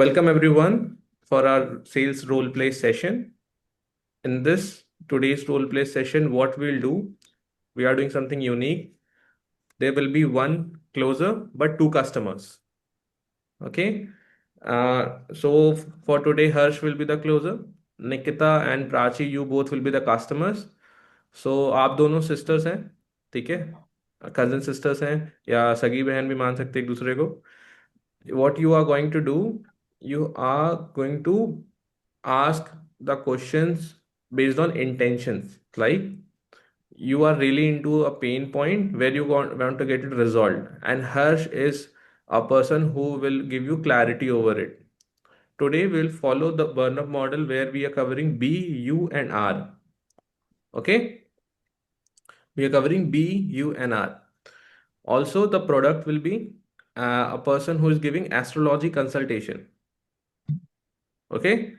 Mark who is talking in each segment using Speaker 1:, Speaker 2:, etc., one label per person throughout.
Speaker 1: Welcome everyone for our sales role play session. In this today's role play session, what we'll do, we are doing something unique. There will be one closer but two customers. Okay. So for today, Harsh will be the closer. Nikita and Prachi, you both will be the customers. So आप दोनों sisters हैं, ठीक है? Cousin sisters हैं या सगी बहन भी मान सकते हैं एक दूसरे को. What you are going to do, you are going to ask the questions based on intentions. Like you are really into a pain point where you want to get it resolved, and Harsh is a person who will give you clarity over it. Today we'll follow the burn up model where we are covering B, U, and R. Okay, we are covering B, U, and R. Also, the product will be a person who is giving astrology consultation. Okay.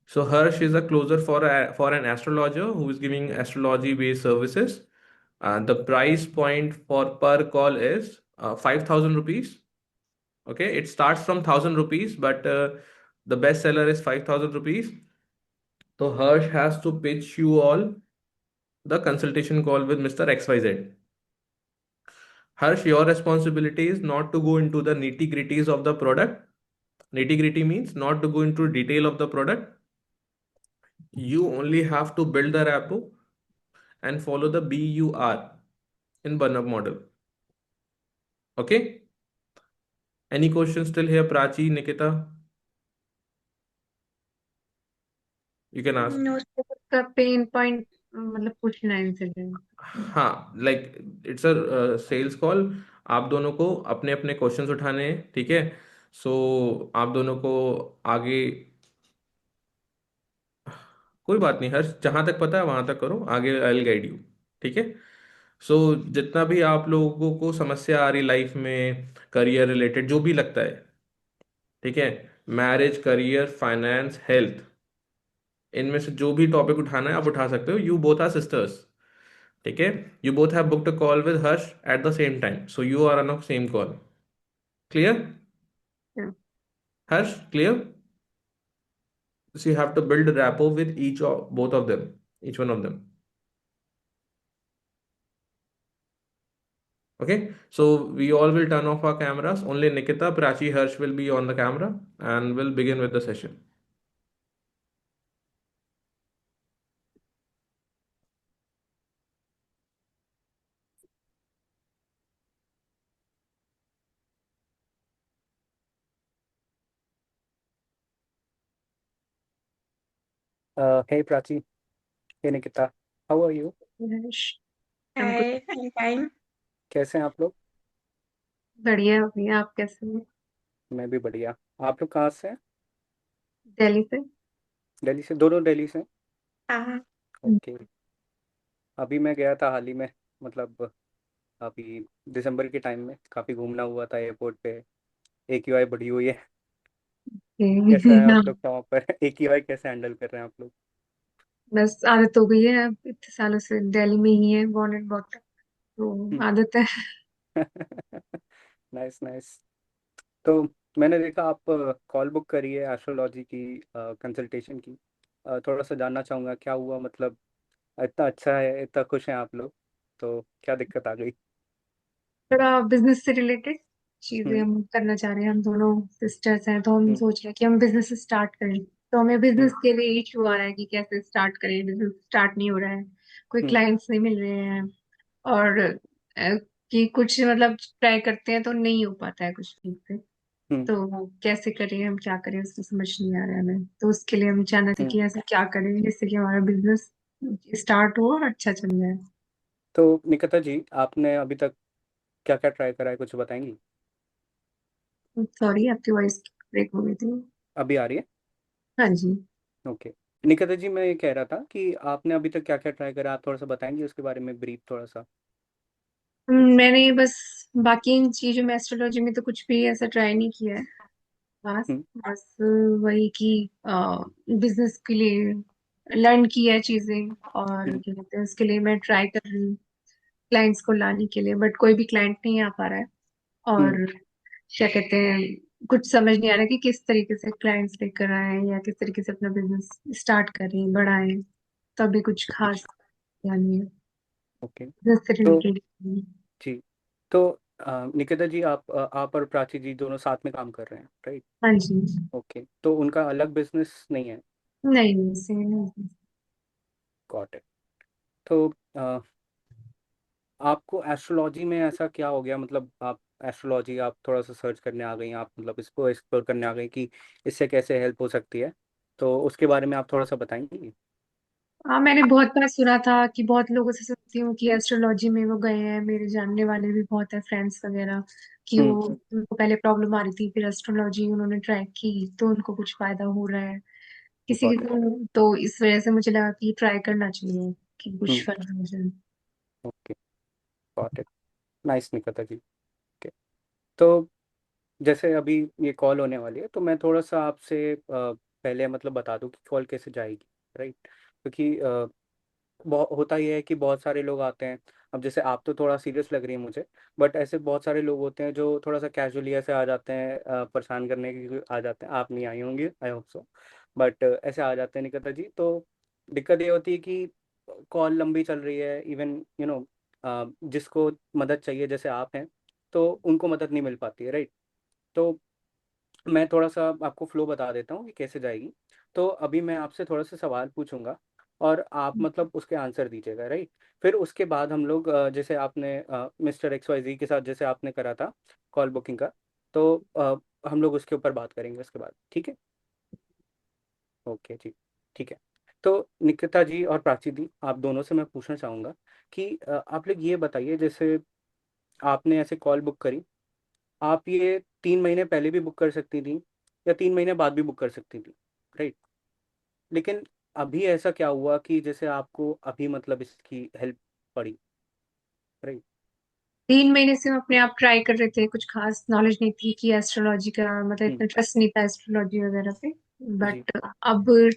Speaker 1: So Harsh is a closer for an astrologer who is giving astrology based services. The price point for per call is 5,000 rupees. Okay, it starts from 1,000 rupees, but the best seller is 5,000 rupees. So Harsh has to pitch you all the consultation call with Mr. XYZ. Harsh, your responsibility is not to go into the nitty gritties of the product. Nitty gritty means not to go into detail of the product. You only have to build the rapport and follow the BUR in burn-up model. Okay? Any questions still here, Prachi, Nikita? You can ask.
Speaker 2: No उसका pen point मतलब पूछना है इनसे भी।
Speaker 1: हाँ, like it's a sales call. आप दोनों को अपने अपने क्वेश्चंस उठाने हैं, ठीक है? सो आप दोनों को आगे कोई बात नहीं हर्ष, जहां तक पता है वहां तक करो, आगे आई विल गाइड यू. ठीक है? सो जितना भी आप लोगों को समस्या आ रही लाइफ में, करियर रिलेटेड जो भी लगता है, ठीक है, मैरिज, करियर, फाइनेंस, हेल्थ, इनमें से जो भी टॉपिक उठाना है आप उठा सकते हो. यू बोथ आर सिस्टर्स, ठीक है? You both have booked a call with Harsh at the same time, so you are on same call. Clear? Harsh, clear? So you have to build rapport with each of both of them, each one of them. Okay, so we all will turn off our cameras. Only Nikita, Prachi, Harsh will be on the camera, and we'll begin with the session.
Speaker 3: Hey Prachi, hey Nikita, how are you?
Speaker 2: हम कुछ
Speaker 4: हाय fine fine.
Speaker 3: कैसे हैं आप लोग?
Speaker 2: बढ़िया भैया, आप कैसे हैं?
Speaker 3: मैं भी बढ़िया. आप लोग कहाँ से हैं?
Speaker 2: दिल्ली से।
Speaker 3: दिल्ली से? दोनों दिल्ली से हैं?
Speaker 4: हाँ।
Speaker 3: ओके. अभी मैं गया था हाल ही में, मतलब अभी दिसंबर के टाइम में काफ़ी घूमना हुआ था एयरपोर्ट पे. AQI बढ़ी हुई है. कैसा है
Speaker 2: हाँ,
Speaker 3: आप लोग का वहाँ पर? AQI कैसे हैंडल कर रहे हैं आप लोग?
Speaker 2: बस आदत हो गई है, अब इतने सालों से दिल्ली में ही है, बॉर्न एंड बॉट तो आदत है।
Speaker 3: Nice nice. तो मैंने देखा आप कॉल बुक करी है एस्ट्रोलॉजी की, कंसल्टेशन की. थोड़ा सा जानना चाहूँगा क्या हुआ, मतलब इतना अच्छा है, इतना खुश हैं आप लोग, तो क्या दिक्कत आ गई?
Speaker 2: थोड़ा बिजनेस से रिलेटेड चीजें
Speaker 3: हम्म.
Speaker 2: हम करना चाह रहे हैं, हम दोनों सिस्टर्स हैं तो हम
Speaker 3: हम्म.
Speaker 2: सोच रहे हैं कि हम बिजनेस स्टार्ट करें। तो हमें
Speaker 3: हम्म.
Speaker 2: बिजनेस के लिए इशू आ रहा है कि कैसे स्टार्ट करें, बिजनेस स्टार्ट नहीं हो रहा है, कोई
Speaker 3: हम्म.
Speaker 2: क्लाइंट्स नहीं मिल रहे हैं। और कि कुछ मतलब ट्राई करते हैं तो नहीं हो पाता है कुछ ठीक से।
Speaker 3: हम्म.
Speaker 2: तो कैसे करें, हम क्या करें, उसकी समझ नहीं आ रहा है हमें। तो उसके लिए हम चाहना था
Speaker 3: हम्म.
Speaker 2: कि ऐसा क्या करें जिससे कि हमारा बिजनेस स्टार्ट हो और अच्छा चल जाए।
Speaker 3: तो निकिता जी, आपने अभी तक क्या क्या ट्राई करा है, कुछ बताएंगी?
Speaker 2: सॉरी, आपकी वॉइस ब्रेक हो गई थी।
Speaker 3: अभी आ रही है?
Speaker 2: हाँ जी।
Speaker 3: ओके. निकिता जी, मैं ये कह रहा था कि आपने अभी तक क्या क्या ट्राई करा, आप थोड़ा सा बताएंगी उसके बारे में, ब्रीफ थोड़ा सा.
Speaker 2: मैंने बस बाकी इन चीजों में एस्ट्रोलॉजी में तो कुछ भी ऐसा ट्राई नहीं किया है खास।
Speaker 3: हम्म.
Speaker 2: बस वही कि बिजनेस के लिए लर्न किया है चीजें, और
Speaker 3: हम्म.
Speaker 2: क्या कहते हैं उसके लिए मैं ट्राई कर रही हूँ क्लाइंट्स को लाने के लिए, बट कोई भी क्लाइंट नहीं आ पा रहा है।
Speaker 3: हम्म.
Speaker 2: और क्या कहते हैं, कुछ समझ नहीं आ रहा कि किस तरीके से क्लाइंट्स लेकर आए या किस तरीके से अपना बिजनेस स्टार्ट करें बढ़ाएं। तो अभी कुछ खास यानी
Speaker 3: ओके।
Speaker 2: बिजनेस से
Speaker 3: तो
Speaker 2: रिलेटेड।
Speaker 3: जी, तो निकिता जी, आप और प्राची जी दोनों साथ में काम कर रहे हैं, राइट?
Speaker 2: हाँ जी।
Speaker 3: ओके, तो उनका अलग बिजनेस नहीं है?
Speaker 2: नहीं नहीं सेम नहीं।
Speaker 3: Got it. तो अ, आपको एस्ट्रोलॉजी में ऐसा क्या हो गया, मतलब आप एस्ट्रोलॉजी आप थोड़ा सा सर्च करने आ गई, आप मतलब इसको एक्सप्लोर करने आ गई कि इससे कैसे हेल्प हो सकती है, तो उसके बारे में आप थोड़ा सा बताएंगी?
Speaker 2: हाँ मैंने बहुत बार सुना था कि बहुत लोगों से सुनती हूँ कि एस्ट्रोलॉजी में वो गए हैं, मेरे जानने वाले भी बहुत है फ्रेंड्स वगैरह, कि वो
Speaker 3: हम्म।
Speaker 2: उनको पहले प्रॉब्लम आ रही थी फिर एस्ट्रोलॉजी उन्होंने ट्राई की तो उनको कुछ फायदा हो रहा है किसी
Speaker 3: गॉट इट।
Speaker 2: को। तो इस वजह से मुझे लगा कि ट्राई करना चाहिए कि कुछ
Speaker 3: हम्म।
Speaker 2: फायदा हो जाए।
Speaker 3: Okay, got it. Nice Nikita ji. Okay, तो जैसे अभी ये कॉल होने वाली है, तो मैं थोड़ा सा आपसे पहले मतलब बता दूं कि कॉल कैसे जाएगी, राइट? क्योंकि बहुत होता ये है कि बहुत सारे लोग आते हैं। अब जैसे आप तो थोड़ा सीरियस लग रही है मुझे, बट ऐसे बहुत सारे लोग होते हैं जो थोड़ा सा कैजुअली ऐसे आ जाते हैं, परेशान करने के लिए आ जाते हैं। आप नहीं आई होंगी, आई होप सो, बट ऐसे आ जाते हैं निकिता जी। तो दिक्कत ये होती है कि कॉल लंबी चल रही है, इवन जिसको मदद चाहिए जैसे आप हैं, तो उनको मदद नहीं मिल पाती है, राइट? तो मैं थोड़ा सा आपको फ्लो बता देता हूँ कि कैसे जाएगी। तो अभी मैं आपसे थोड़ा सा सवाल पूछूंगा और आप मतलब उसके आंसर दीजिएगा, राइट? फिर उसके बाद हम लोग जैसे आपने मिस्टर एक्स वाई जी के साथ जैसे आपने करा था कॉल बुकिंग का, तो हम लोग उसके ऊपर बात करेंगे उसके बाद, ठीक है? ओके जी, ठीक है। तो निकिता जी और प्राची जी, आप दोनों से मैं पूछना चाहूँगा कि आप लोग ये बताइए, जैसे आपने ऐसे कॉल बुक करी, आप ये 3 महीने पहले भी बुक कर सकती थी या 3 महीने बाद भी बुक कर सकती थी, राइट? लेकिन अभी ऐसा क्या हुआ कि जैसे आपको अभी मतलब इसकी हेल्प पड़ी, राइट?
Speaker 2: 3 महीने से हम अपने आप ट्राई कर रहे थे, कुछ खास नॉलेज नहीं थी कि एस्ट्रोलॉजी का मतलब
Speaker 3: हम्म।
Speaker 2: इतना ट्रस्ट नहीं था एस्ट्रोलॉजी वगैरह पे।
Speaker 3: जी।
Speaker 2: बट अब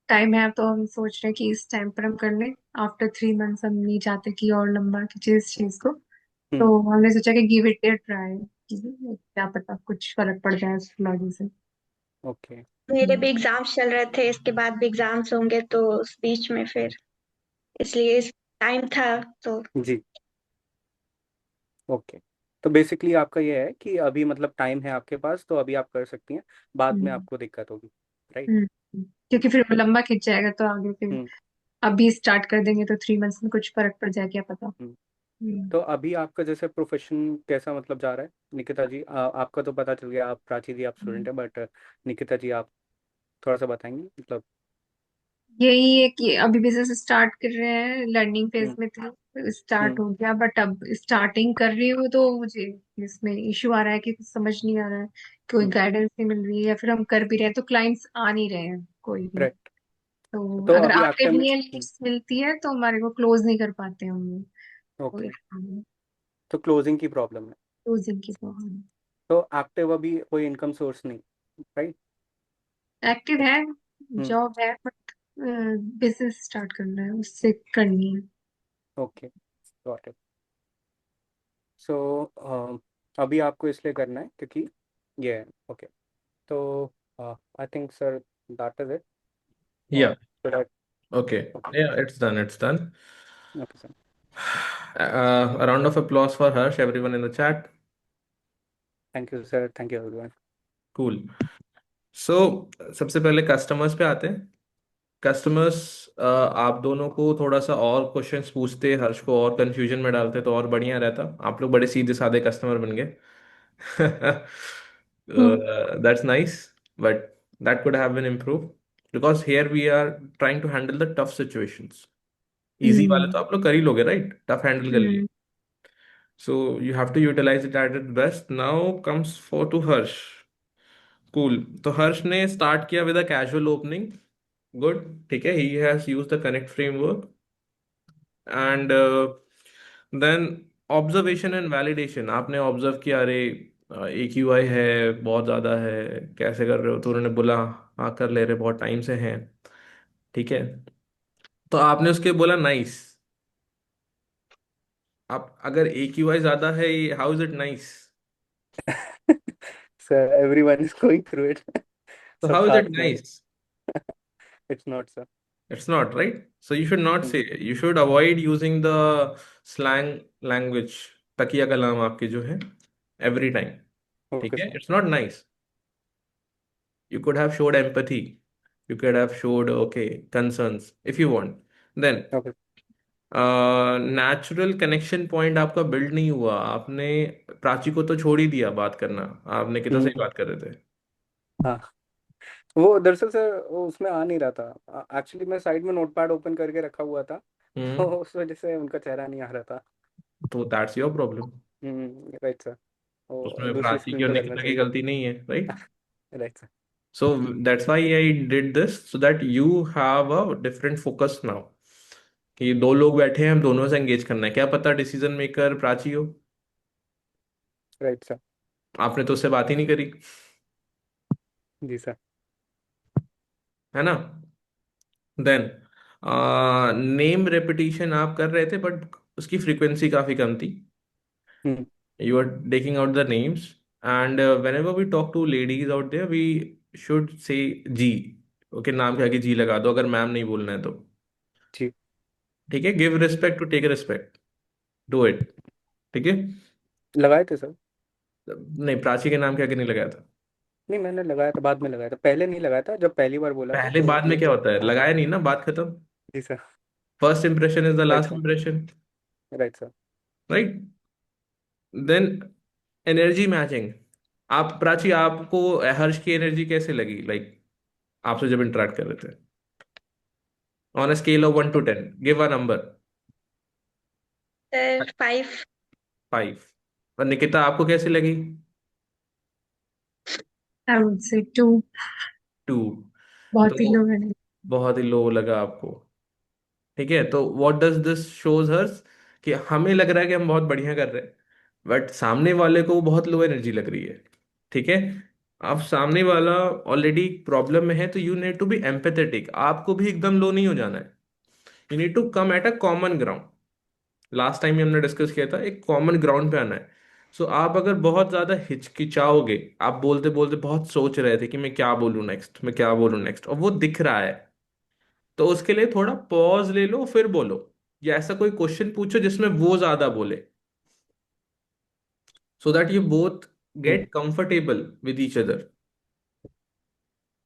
Speaker 2: टाइम है तो हम सोच रहे हैं कि इस टाइम पर हम कर लें। आफ्टर 3 मंथ्स हम नहीं चाहते कि और लंबा खींचे इस चीज को।
Speaker 3: हम्म।
Speaker 2: तो हमने सोचा कि गिव इट ए ट्राई, क्या पता कुछ फर्क पड़ जाए एस्ट्रोलॉजी से।
Speaker 3: ओके।
Speaker 4: मेरे भी एग्जाम्स चल रहे थे, इसके बाद भी एग्जाम्स होंगे तो उस बीच में फिर इसलिए इस टाइम था तो।
Speaker 3: जी। ओके, तो बेसिकली आपका ये है कि अभी मतलब टाइम है आपके पास, तो अभी आप कर सकती हैं, बाद में
Speaker 2: हम्म।
Speaker 3: आपको दिक्कत होगी, राइट?
Speaker 2: हम्म। क्योंकि फिर वो लंबा खिंच जाएगा तो आगे फिर
Speaker 3: हम्म।
Speaker 2: अभी स्टार्ट कर देंगे तो 3 मंथ्स में कुछ फर्क पड़ जाए क्या पता।
Speaker 3: हम्म।
Speaker 2: हम्म।
Speaker 3: तो अभी आपका जैसे प्रोफेशन कैसा मतलब जा रहा है निकिता जी? आपका तो पता चल गया, आप प्राची जी आप स्टूडेंट है, बट निकिता जी आप थोड़ा सा बताएंगे मतलब।
Speaker 2: यही है कि अभी बिजनेस स्टार्ट कर रहे हैं, लर्निंग फेज
Speaker 3: हम्म।
Speaker 2: में थे, स्टार्ट
Speaker 3: हम्म।
Speaker 2: हो गया बट अब स्टार्टिंग कर रही हूँ तो मुझे इसमें इशू आ रहा है कि कुछ समझ नहीं आ रहा है, कोई
Speaker 3: हम्म।
Speaker 2: गाइडेंस नहीं मिल रही है या फिर हम कर भी रहे हैं तो क्लाइंट्स आ नहीं रहे हैं कोई भी।
Speaker 3: राइट।
Speaker 2: तो
Speaker 3: तो
Speaker 2: अगर
Speaker 3: अभी
Speaker 2: आते
Speaker 3: एक्टिव में।
Speaker 2: भी हैं लीड्स मिलती है तो हमारे को क्लोज नहीं कर पाते हम लोग।
Speaker 3: ओके, तो क्लोजिंग की प्रॉब्लम है।
Speaker 2: क्लोजिंग की प्रॉब्लम।
Speaker 3: तो एक्टिव अभी कोई इनकम सोर्स नहीं, राइट?
Speaker 2: एक्टिव है,
Speaker 3: हम्म।
Speaker 2: जॉब है बट बिजनेस स्टार्ट करना है उससे करनी है।
Speaker 3: Okay, got it. सो अभी आपको इसलिए करना है क्योंकि ये है। ओके, तो I think sir that is it.
Speaker 1: Yeah.
Speaker 3: Okay.
Speaker 1: Okay. Yeah, it's done. It's done.
Speaker 3: Okay sir.
Speaker 1: A round of applause for Harsh, everyone in the chat.
Speaker 3: Thank you sir, thank you everyone.
Speaker 1: Cool. So, सबसे पहले customers पे आते हैं। Customers, आप दोनों को थोड़ा सा और क्वेश्चंस पूछते, हर्ष को और कंफ्यूजन में डालते तो और बढ़िया रहता। आप लोग बड़े सीधे साधे कस्टमर बन गए।
Speaker 2: हम्म।
Speaker 1: That's nice, but that could have been improved because here we are trying to handle the tough situations. Easy वाले
Speaker 2: हम्म।
Speaker 1: तो आप लोग कर ही लोगे, राइट? टफ हैंडल कर लिए।
Speaker 2: Hmm.
Speaker 1: So you have to utilize it at it best. Now comes for to Harsh. Cool. तो हर्ष ने स्टार्ट किया with a casual opening. Good, ठीक है। He has use the connect framework and then observation and validation. आपने observe किया, अरे ए Q I है, बहुत ज़्यादा है, कैसे कर रहे हो? तो उन्होंने बोला हाँ कर ले रहे, बहुत टाइम से हैं। ठीक है, तो आपने उसके बोला नाइस। आप अगर ए क्यू आई ज़्यादा है, how is it nice?
Speaker 3: Sir, everyone is going through it.
Speaker 1: So
Speaker 3: सब
Speaker 1: how is it
Speaker 3: साथ में
Speaker 1: nice?
Speaker 3: it's not, sir.
Speaker 1: It's not, right? So you should not
Speaker 3: Hmm.
Speaker 1: say. You should avoid using the slang language. तकिया कलाम आपके जो है every time. ठीक
Speaker 3: Okay,
Speaker 1: है?
Speaker 3: sir.
Speaker 1: It's not nice. You could have showed empathy. You could have showed okay concerns if you want. Then
Speaker 3: Okay.
Speaker 1: Natural connection point आपका build नहीं हुआ, आपने प्राची को तो छोड़ ही दिया बात करना, आपने कितना सही
Speaker 3: हम्म,
Speaker 1: बात कर रहे थे।
Speaker 3: हाँ, वो दरअसल सर वो उसमें आ नहीं रहा था। एक्चुअली मैं साइड में नोटपैड ओपन करके रखा हुआ था, तो
Speaker 1: हम्म।
Speaker 3: उस वजह से उनका चेहरा नहीं आ रहा था।
Speaker 1: तो that's your problem.
Speaker 3: Right sir. वो
Speaker 1: उसमें
Speaker 3: दूसरी
Speaker 1: प्राची की
Speaker 3: स्क्रीन
Speaker 1: और
Speaker 3: पे करना
Speaker 1: निकिता की
Speaker 3: चाहिए।
Speaker 1: गलती नहीं है, right?
Speaker 3: Right sir.
Speaker 1: So that's why I did this so that you have a different focus now, कि दो लोग बैठे हैं, हम दोनों से एंगेज करना है, क्या पता डिसीजन मेकर प्राची हो,
Speaker 3: राइट सर।
Speaker 1: आपने तो उससे बात ही नहीं करी,
Speaker 3: जी सर।
Speaker 1: है ना? देन नेम रेपिटेशन आप कर रहे थे बट उसकी फ्रीक्वेंसी काफी कम थी।
Speaker 3: हम्म।
Speaker 1: You are taking out the names, and whenever we talk to ladies out there we should say ji. Okay, नाम के आगे जी लगा दो अगर मैम नहीं बोलना है तो।
Speaker 3: जी।
Speaker 1: ठीक है, give respect to take respect, do it. ठीक है।
Speaker 3: लगाए थे सर।
Speaker 1: नहीं, प्राची के नाम के आगे नहीं लगाया था।
Speaker 3: नहीं, मैंने लगाया था, बाद में लगाया था, पहले नहीं लगाया था। जब पहली बार बोला था
Speaker 1: पहले
Speaker 3: तो
Speaker 1: बाद में क्या होता है, लगाया नहीं ना, बात खत्म।
Speaker 3: जी sir.
Speaker 1: First impression is the
Speaker 3: right
Speaker 1: last
Speaker 3: sir.
Speaker 1: Impression,
Speaker 3: right sir.
Speaker 1: Right? Then energy matching. आप प्राची, आपको हर्ष की एनर्जी कैसे लगी, लाइक आपसे जब इंटरेक्ट कर रहे थे, on a scale of 1 to 10, give a number.
Speaker 4: Sir 5।
Speaker 1: 5। और निकिता आपको कैसी लगी?
Speaker 2: I would say 2.
Speaker 1: 2।
Speaker 2: बहुत ही
Speaker 1: तो
Speaker 2: लोग हैं।
Speaker 1: बहुत ही लो लगा आपको। ठीक है, तो what does this shows hers, कि हमें लग रहा है कि हम बहुत बढ़िया कर रहे हैं बट सामने वाले को बहुत लो एनर्जी लग रही है। ठीक है, अब सामने वाला ऑलरेडी प्रॉब्लम में है तो you need to be empathetic, आपको भी एकदम लो नहीं हो जाना है। You need to come at a common ground. Last time हमने डिस्कस किया था, एक कॉमन ग्राउंड पे आना है। सो आप अगर बहुत ज्यादा हिचकिचाओगे, आप बोलते बोलते बहुत सोच रहे थे कि मैं क्या बोलूं नेक्स्ट, मैं क्या बोलूं नेक्स्ट, और वो दिख रहा है, तो उसके लिए थोड़ा पॉज ले लो फिर बोलो, या ऐसा कोई क्वेश्चन पूछो जिसमें वो ज्यादा बोले, so that you both get comfortable with each other.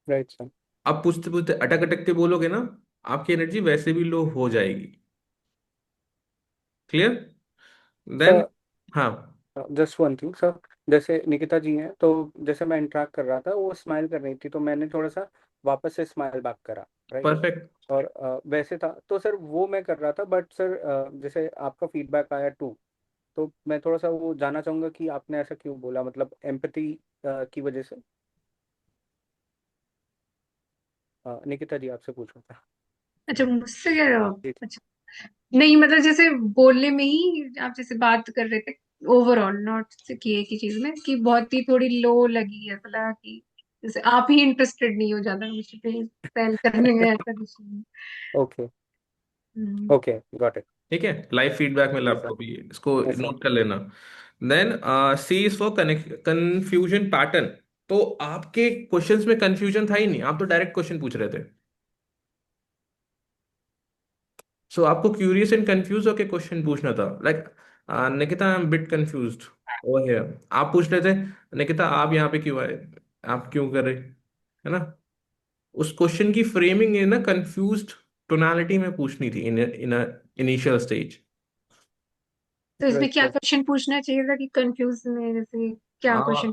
Speaker 3: Right sir.
Speaker 1: आप पूछते पूछते अटक अटक के बोलोगे ना, आपकी एनर्जी वैसे भी लो हो जाएगी। क्लियर? देन,
Speaker 3: सर,
Speaker 1: हाँ,
Speaker 3: जस्ट वन थिंग सर। जैसे निकिता जी हैं, तो जैसे मैं इंटरेक्ट कर रहा था, वो स्माइल कर रही थी, तो मैंने थोड़ा सा वापस से स्माइल बैक करा। राइट।
Speaker 1: परफेक्ट।
Speaker 3: और वैसे था तो सर वो मैं कर रहा था, बट सर जैसे आपका फीडबैक आया 2, तो मैं थोड़ा सा वो जानना चाहूंगा कि आपने ऐसा क्यों बोला, मतलब एम्पैथी की वजह से। निकिता जी, आपसे पूछ रहा था।
Speaker 2: अच्छा, मुझसे कह रहे हो आप?
Speaker 3: जी।
Speaker 2: अच्छा। नहीं, मतलब जैसे बोलने में ही आप जैसे बात कर रहे थे, ओवरऑल नॉट कि एक ही चीज में, कि बहुत ही थोड़ी लो लगी, ऐसा लगा कि जैसे आप ही इंटरेस्टेड नहीं हो ज्यादा मुझ पे सेल करने में, ऐसा कुछ नहीं।
Speaker 3: Okay.
Speaker 2: Hmm.
Speaker 3: Okay, got it.
Speaker 1: ठीक है, लाइव फीडबैक मिला
Speaker 3: जी
Speaker 1: आपको
Speaker 3: सर।
Speaker 1: भी, इसको
Speaker 3: यस सर।
Speaker 1: नोट कर लेना। Then C is for confusion pattern. तो आपके क्वेश्चंस में कंफ्यूजन था ही नहीं, आप तो डायरेक्ट क्वेश्चन पूछ रहे थे। सो आपको क्यूरियस एंड कंफ्यूज होके क्वेश्चन पूछना था, like Nikita I am bit confused over here, आप पूछ रहे थे निकिता आप यहाँ पे क्यों आए, आप क्यों कर रहे, है ना? उस क्वेश्चन की फ्रेमिंग है ना, कंफ्यूज्ड टोनालिटी में पूछनी थी इन इन इनिशियल स्टेज।
Speaker 2: तो इसमें
Speaker 3: राइट
Speaker 2: क्या
Speaker 3: सर।
Speaker 2: क्वेश्चन पूछना चाहिए था कि कंफ्यूज में जैसे क्या क्वेश्चन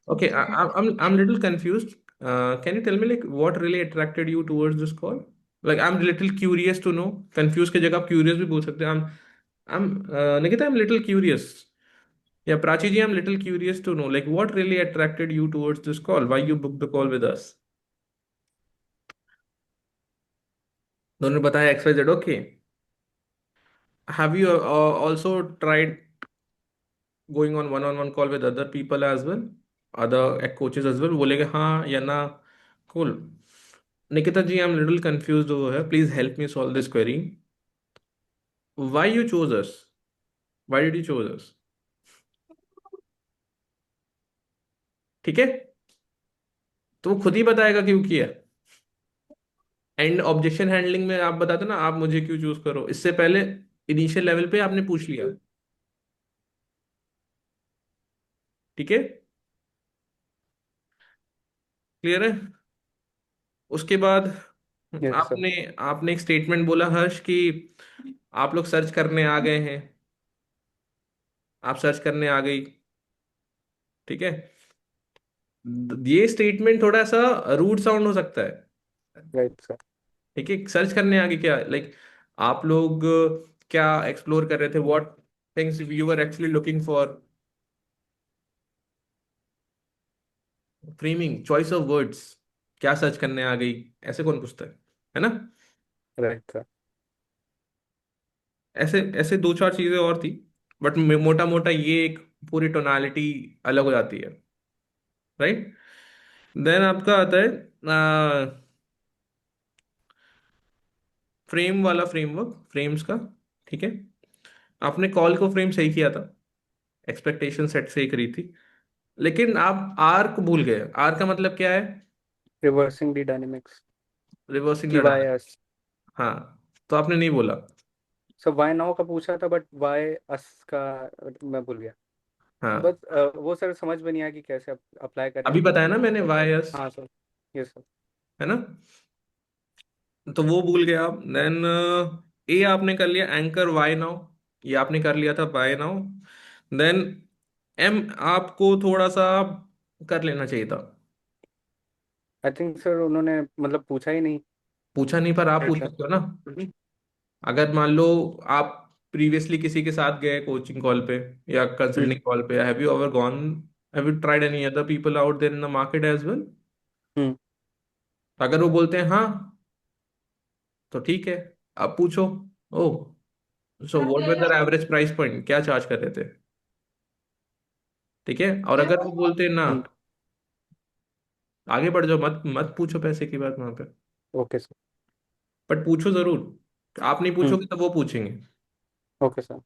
Speaker 1: Okay,
Speaker 2: पूछना था?
Speaker 1: I'm little confused. Can you tell me like what really attracted you towards this call? Like I'm little curious to know. Confused की जगह आप curious भी बोल सकते हैं। I'm Nikita, I'm little curious. Yeah, Prachi ji, I'm little curious to know like what really attracted you towards this call? Why you booked the call with us? दोनों ने बताया XYZ. Okay. Have you also tried going on one-on-one call with other people as well, other coaches as well? बोलेगे हाँ या ना? Cool. Nikita ji, I'm a little confused over here. Please help me solve this query. Why you chose us? Why did you choose us? ठीक है, तो वो खुद ही बताएगा क्यों किया। एंड ऑब्जेक्शन हैंडलिंग में आप बताते ना, आप मुझे क्यों चूज करो, इससे पहले इनिशियल लेवल पे आपने पूछ लिया। ठीक है, क्लियर है। उसके बाद
Speaker 3: यस सर।
Speaker 1: आपने आपने एक स्टेटमेंट बोला हर्ष कि आप लोग सर्च करने आ गए हैं, आप सर्च करने आ गई। ठीक है, ये स्टेटमेंट थोड़ा सा रूड साउंड हो सकता है।
Speaker 3: Right sir.
Speaker 1: ठीक है, सर्च करने आगे क्या, लाइक आप लोग क्या एक्सप्लोर कर रहे थे, what things you were actually looking for. Framing, choice of words, क्या सर्च करने आ गई, ऐसे कौन पूछता है ना।
Speaker 3: Right sir.
Speaker 1: ऐसे ऐसे दो चार चीजें और थी, बट मोटा मोटा ये एक पूरी टोनालिटी अलग हो जाती है, राइट। देन आपका आता है फ्रेम वाला फ्रेमवर्क, फ्रेम्स का। ठीक है, आपने कॉल को फ्रेम सही किया था, एक्सपेक्टेशन सेट सही करी थी, लेकिन आप आर्क भूल गए। आर का मतलब क्या है,
Speaker 3: रिवर्सिंग दी डायनेमिक्स
Speaker 1: रिवर्सिंग
Speaker 3: की
Speaker 1: द
Speaker 3: वाई
Speaker 1: डाटा।
Speaker 3: एस।
Speaker 1: हाँ, तो आपने नहीं बोला।
Speaker 3: सर वाई नाउ का पूछा था बट वाई अस का मैं भूल गया।
Speaker 1: हाँ,
Speaker 3: बस वो सर समझ में नहीं आया कि कैसे अप्लाई करें।
Speaker 1: अभी बताया ना मैंने,
Speaker 3: तो
Speaker 1: वाई एस,
Speaker 3: हाँ सर। Yes sir.
Speaker 1: है ना, तो वो भूल गए आप। देन ए आपने कर लिया एंकर वाई नाउ, ये आपने कर लिया था वाई नाउ। देन एम आपको थोड़ा सा कर लेना चाहिए था।
Speaker 3: आई थिंक सर उन्होंने मतलब पूछा ही नहीं।
Speaker 1: पूछा नहीं, पर आप पूछ
Speaker 3: अच्छा।
Speaker 1: सकते हो ना। अगर मान लो आप प्रीवियसली किसी के साथ गए कोचिंग कॉल पे या
Speaker 3: हम्म
Speaker 1: कंसल्टिंग कॉल पे, have you ever gone, have you tried any other people out there in the market as well.
Speaker 3: Hmm.
Speaker 1: अगर वो बोलते हैं हाँ, तो ठीक है, आप पूछो, oh so what were their average price point, क्या चार्ज कर रहे थे। ठीक है, और अगर वो बोलते हैं ना,
Speaker 3: हम्म।
Speaker 1: आगे बढ़ जाओ, मत मत पूछो पैसे की बात वहां पे,
Speaker 3: ओके सर।
Speaker 1: बट पूछो जरूर। आप नहीं
Speaker 3: हम्म।
Speaker 1: पूछोगे तो वो पूछेंगे।
Speaker 3: Okay sir.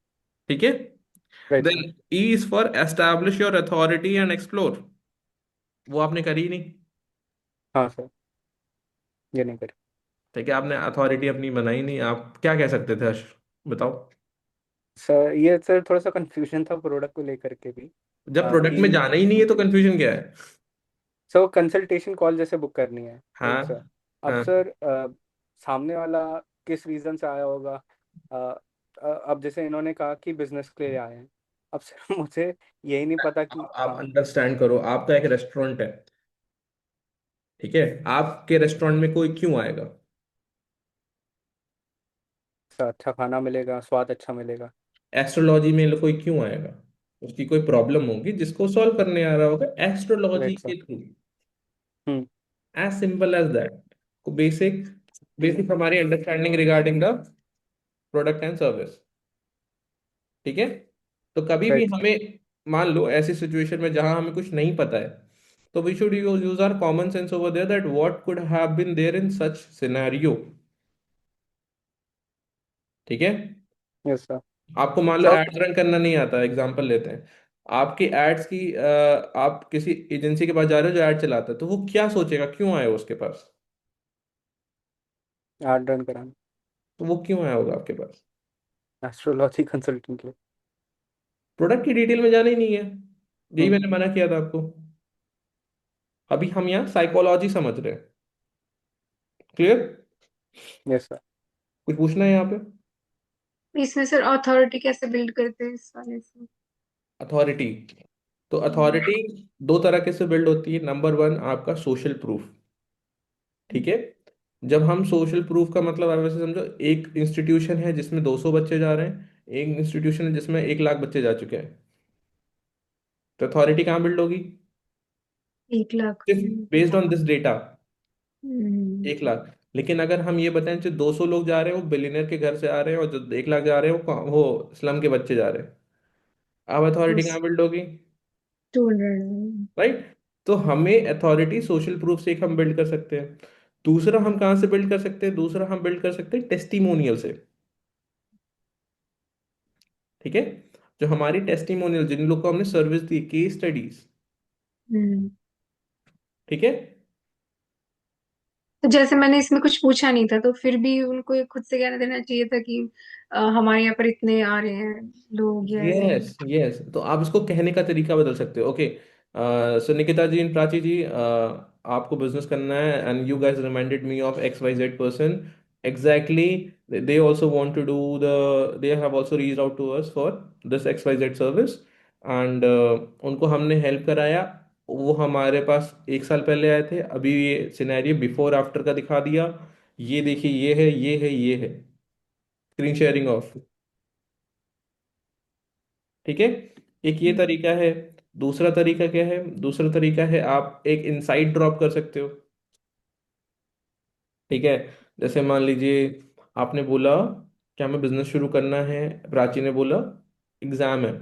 Speaker 1: ठीक है,
Speaker 3: right sir.
Speaker 1: Then E is for establish your authority and explore, वो आपने करी ही नहीं।
Speaker 3: हाँ सर। ये नहीं करें।
Speaker 1: ठीक है, आपने अथॉरिटी अपनी बनाई नहीं, आप क्या कह सकते थे हर्ष, बताओ।
Speaker 3: सर ये सर थोड़ा सा कंफ्यूजन था प्रोडक्ट को लेकर के भी।
Speaker 1: जब प्रोडक्ट में
Speaker 3: कि
Speaker 1: जाना ही नहीं है तो कंफ्यूजन क्या है।
Speaker 3: सर कंसल्टेशन कॉल जैसे बुक करनी है।
Speaker 1: हाँ,
Speaker 3: एक सर। अब
Speaker 1: हाँ,
Speaker 3: सर सामने वाला किस रीज़न से आया होगा। अ, अब जैसे इन्होंने कहा कि बिजनेस के लिए आए हैं। अब सर मुझे यही नहीं पता कि
Speaker 1: आप
Speaker 3: हाँ।
Speaker 1: अंडरस्टैंड करो, आपका एक रेस्टोरेंट है। ठीक है, आपके रेस्टोरेंट में कोई क्यों आएगा।
Speaker 3: सर अच्छा खाना मिलेगा, स्वाद अच्छा मिलेगा।
Speaker 1: एस्ट्रोलॉजी में कोई क्यों आएगा, उसकी कोई प्रॉब्लम होगी जिसको सॉल्व करने आ रहा होगा एस्ट्रोलॉजी
Speaker 3: राइट सर।
Speaker 1: के through.
Speaker 3: Hmm.
Speaker 1: As simple as that. Basic basic हमारी understanding regarding the product and service. ठीक है, तो कभी भी
Speaker 3: राइट सर।
Speaker 1: हमें, मान लो ऐसी सिचुएशन में जहां हमें कुछ नहीं पता है, तो we should use our common sense over there, that what could have been there in such scenario. ठीक है,
Speaker 3: यस सर।
Speaker 1: आपको मान लो
Speaker 3: सर
Speaker 1: एड्स रन करना नहीं आता, एग्जांपल लेते हैं, आपकी एड्स की आप किसी एजेंसी के पास जा रहे हो जो एड चलाता है, तो वो क्या सोचेगा क्यों आए हो उसके पास,
Speaker 3: आर्ट रन कराना।
Speaker 1: तो वो क्यों आया होगा आपके पास।
Speaker 3: एस्ट्रोलॉजी कंसल्टेंट के लिए।
Speaker 1: प्रोडक्ट की डिटेल में जाना ही नहीं है, यही
Speaker 3: हम्म।
Speaker 1: मैंने मना किया था आपको। अभी हम यहाँ साइकोलॉजी समझ रहे हैं, क्लियर।
Speaker 3: Yes sir.
Speaker 1: कुछ पूछना है यहाँ पे।
Speaker 2: इसमें सर अथॉरिटी कैसे बिल्ड करते हैं इस वाले से?
Speaker 1: अथॉरिटी, तो
Speaker 2: हम्म,
Speaker 1: अथॉरिटी दो तरह के से बिल्ड होती है। नंबर वन, आपका सोशल प्रूफ। ठीक है, जब हम सोशल प्रूफ का मतलब, आप वैसे समझो, एक इंस्टीट्यूशन है जिसमें 200 बच्चे जा रहे हैं, एक इंस्टीट्यूशन है जिसमें 1 लाख बच्चे जा चुके हैं, तो अथॉरिटी कहाँ बिल्ड होगी,
Speaker 2: 1 लाख।
Speaker 1: सिर्फ बेस्ड ऑन दिस डेटा,
Speaker 2: हम्म,
Speaker 1: 1 लाख। लेकिन अगर हम ये बताएं जो 200 लोग जा रहे हैं वो बिलियनर के घर से आ रहे हैं, और जो 1 लाख जा रहे हैं वो स्लम के बच्चे जा रहे हैं, अब अथॉरिटी
Speaker 2: बस
Speaker 1: कहाँ बिल्ड होगी,
Speaker 2: 200।
Speaker 1: राइट। तो हमें अथॉरिटी सोशल प्रूफ से एक हम बिल्ड कर सकते हैं। दूसरा हम कहाँ से बिल्ड कर सकते हैं, दूसरा हम बिल्ड कर सकते हैं टेस्टिमोनियल से। ठीक है, जो हमारी टेस्टिमोनियल, जिन लोग को हमने सर्विस दी, केस स्टडीज,
Speaker 2: हम्म,
Speaker 1: ठीक है।
Speaker 2: तो जैसे मैंने इसमें कुछ पूछा नहीं था, तो फिर भी उनको ये खुद से कहना देना चाहिए था कि हमारे यहाँ पर इतने आ रहे हैं लोग या ऐसे
Speaker 1: यस
Speaker 2: कुछ।
Speaker 1: यस, तो आप इसको कहने का तरीका बदल सकते हो। Okay, so Nikita ji and Prachi ji, आपको बिजनेस करना है and you guys reminded me of X Y Z person exactly, they also want to do the, they have also reached out to us for this X Y Z service and उनको हमने help कराया। वो हमारे पास 1 साल पहले आए थे, अभी ये सिनेरियो बिफोर आफ्टर का दिखा दिया। ये देखिए, ये है, ये है, ये है, स्क्रीन शेयरिंग ऑफ। ठीक है, एक ये
Speaker 2: हम्म।
Speaker 1: तरीका है। दूसरा तरीका क्या है? दूसरा तरीका है आप एक इनसाइट ड्रॉप कर सकते हो। ठीक है, जैसे मान लीजिए आपने बोला कि हमें बिजनेस शुरू करना है, प्राची ने बोला एग्जाम है।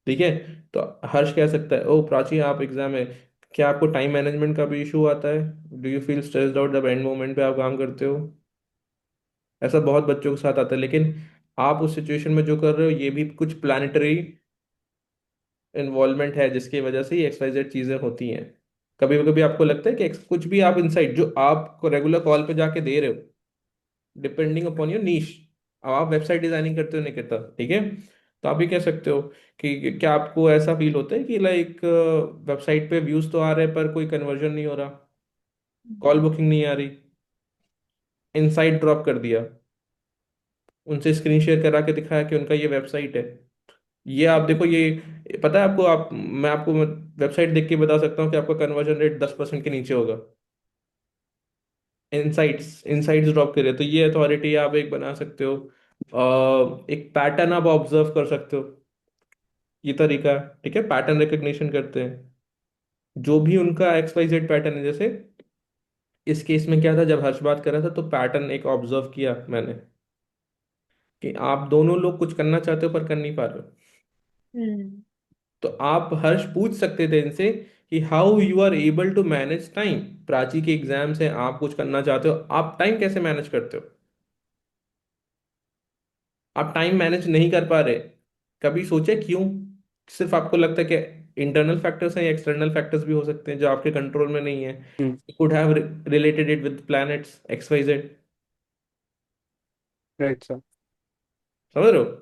Speaker 1: ठीक है, तो हर्ष कह सकता है, ओ प्राची आप एग्जाम है, क्या आपको टाइम मैनेजमेंट का भी इशू आता है? Do you feel stressed out जब एंड मोमेंट पे आप काम करते हो? ऐसा बहुत बच्चों के साथ आता है, लेकिन आप उस सिचुएशन में जो कर रहे हो ये भी कुछ प्लानिटरी इन्वॉल्वमेंट है जिसकी वजह से ये एक्सवाइजेड चीजें होती हैं। कभी कभी आपको लगता है कि कुछ भी आप इंसाइट जो आपको रेगुलर कॉल पे जाके दे रहे हो, डिपेंडिंग अपॉन योर नीश, अब आप वेबसाइट डिजाइनिंग करते हो नहीं करता, ठीक है, तो आप ये कह सकते हो कि क्या आपको ऐसा फील होता है कि लाइक वेबसाइट पे व्यूज तो आ रहे हैं पर कोई कन्वर्जन नहीं हो रहा, कॉल बुकिंग नहीं आ रही? इनसाइट ड्रॉप कर दिया, उनसे स्क्रीन शेयर करा के दिखाया कि उनका ये वेबसाइट है, ये आप देखो, ये पता है आपको, आप मैं आपको वेबसाइट देख के बता सकता हूँ कि आपका कन्वर्जन रेट 10% के नीचे होगा। इनसाइट्स ड्रॉप करिए, तो ये अथॉरिटी आप एक बना सकते हो। एक पैटर्न आप ऑब्जर्व कर सकते हो, ये तरीका है। ठीक है, पैटर्न रिकग्निशन करते हैं, जो भी उनका एक्स वाई जेड पैटर्न है। जैसे इस केस में क्या था, जब हर्ष बात कर रहा था तो पैटर्न एक ऑब्जर्व किया मैंने कि आप दोनों लोग कुछ करना चाहते हो पर कर नहीं पा रहे हो।
Speaker 2: हम्म।
Speaker 1: तो आप हर्ष पूछ सकते थे इनसे कि how you are able to manage time. Prachi के एग्जाम्स हैं, आप कुछ करना चाहते हो, आप टाइम कैसे मैनेज करते हो? आप टाइम मैनेज नहीं कर पा रहे, कभी सोचे क्यों? सिर्फ आपको लगता है कि इंटरनल फैक्टर्स हैं या एक्सटर्नल फैक्टर्स भी हो सकते हैं जो आपके कंट्रोल में नहीं है?
Speaker 3: Hmm.
Speaker 1: Could have related it with planets X Y Z.
Speaker 3: Right sir.
Speaker 1: समझ रहे हो?